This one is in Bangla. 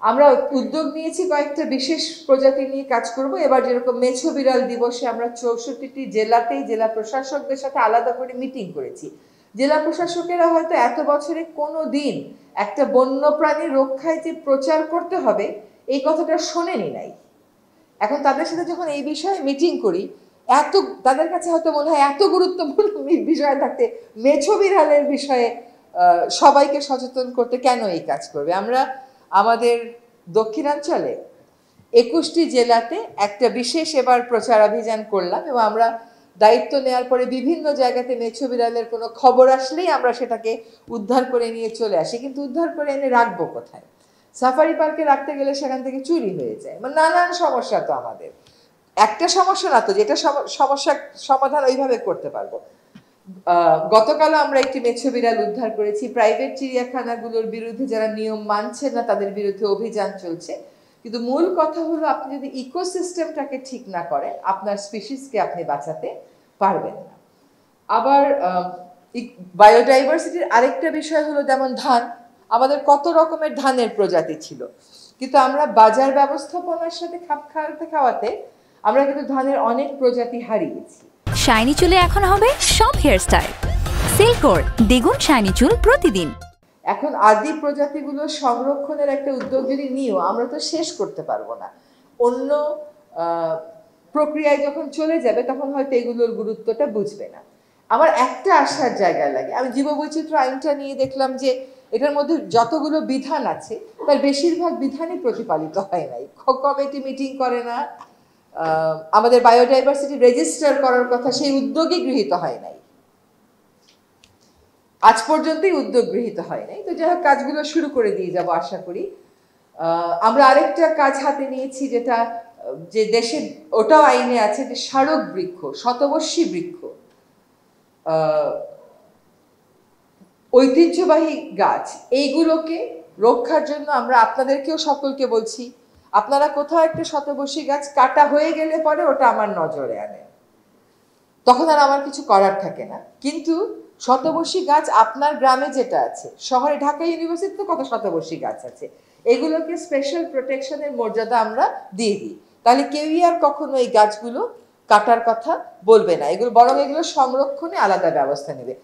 আমরা উদ্যোগ নিয়েছি কয়েকটা বিশেষ প্রজাতি নিয়ে কাজ করব। এবার যেরকম মেছো বিড়াল দিবসে আমরা 64টি জেলাতেই জেলা প্রশাসকদের সাথে আলাদা করে মিটিং করেছি। জেলা প্রশাসকেরা হয়তো এত বছরে কোনো দিন একটা বন্যপ্রাণী রক্ষায় যে প্রচার করতে হবে এই কথাটা শোনেনি নাই। এখন তাদের সাথে যখন এই বিষয়ে মিটিং করি, এত তাদের কাছে হয়তো মনে হয় এত গুরুত্বপূর্ণ বিষয় থাকতে মেছো বিড়ালের বিষয়ে সবাইকে সচেতন করতে কেন এই কাজ করবে। আমরা আমাদের দক্ষিণাঞ্চলে 21টি জেলাতে একটা বিশেষ এবার প্রচারাভিযান করলাম এবং আমরা দায়িত্ব নেওয়ার পরে বিভিন্ন জায়গাতে মেছো বিড়ালের কোনো খবর আসলেই আমরা সেটাকে উদ্ধার করে নিয়ে চলে আসি। কিন্তু উদ্ধার করে এনে রাখবো কোথায়? সাফারি পার্কে রাখতে গেলে সেখান থেকে চুরি হয়ে যায়। মানে নানান সমস্যা তো আমাদের, একটা সমস্যা না তো যেটা সমস্যা সমাধান ওইভাবে করতে পারবো। গতকাল আমরা একটি মেছো বিড়াল উদ্ধার করেছি। প্রাইভেট চিড়িয়াখানাগুলোর বিরুদ্ধে যারা নিয়ম মানছে না তাদের বিরুদ্ধে অভিযান চলছে। কিন্তু মূল কথা হলো আপনি যদি ইকোসিস্টেমটাকে ঠিক না করেন আপনার স্পিসিসকে আপনি বাঁচাতে পারবেন না। আবার বায়োডাইভার্সিটির আরেকটা বিষয় হলো যেমন ধান, আমাদের কত রকমের ধানের প্রজাতি ছিল, কিন্তু আমরা বাজার ব্যবস্থাপনার সাথে খাপ খাওয়াতে আমরা কিন্তু ধানের অনেক প্রজাতি হারিয়েছি। শাইনি চুলে এখন হবে সব হেয়ারস্টাইল। সিল্কোর দ্বিগুণ শাইনি চুল প্রতিদিন। এখন আদি প্রজাতিগুলো সংরক্ষণের একটা উদ্যোগ যদি নিও আমরা তো শেষ করতে পারবো না। অন্য প্রক্রিয়ায় যখন চলে যাবে তখন হয়তো এগুলোর গুরুত্বটা বুঝবে না। আমার একটা আশার জায়গা লাগে, আমি জীববৈচিত্র্য আইনটা নিয়ে দেখলাম যে এটার মধ্যে যতগুলো বিধান আছে তার বেশিরভাগ বিধানই প্রতিপালিত হয় নাই। কমিটি মিটিং করে না, আমাদের বায়োডাইভার্সিটি রেজিস্টার করার কথা সেই উদ্যোগই গৃহীত হয় নাই, আজ পর্যন্তই উদ্যোগ গৃহীত হয় নাই। তো যাই হোক কাজগুলো শুরু করে দিয়ে যাব আশা করি। আমরা আরেকটা কাজ হাতে নিয়েছি যেটা যে দেশে ওটাও আইনে আছে, যে স্মারক বৃক্ষ, শতবর্ষী বৃক্ষ, ঐতিহ্যবাহী গাছ, এইগুলোকে রক্ষার জন্য আমরা আপনাদেরকেও সকলকে বলছি আপনারা কোথাও একটা শতবর্ষী গাছ কাটা হয়ে গেলে পরে ওটা আমার নজরে আনেন, তখন আর আমার কিছু করার থাকে না। কিন্তু শতবর্ষী গাছ আপনার গ্রামে যেটা আছে, শহরে ঢাকা ইউনিভার্সিটিতে কত শতবর্ষী গাছ আছে, এগুলোকে স্পেশাল প্রোটেকশনের মর্যাদা আমরা দিয়ে দিই, তাহলে কেউই আর কখনো এই গাছগুলো কাটার কথা বলবে না, এগুলো বরং এগুলো সংরক্ষণে আলাদা ব্যবস্থা নেবে।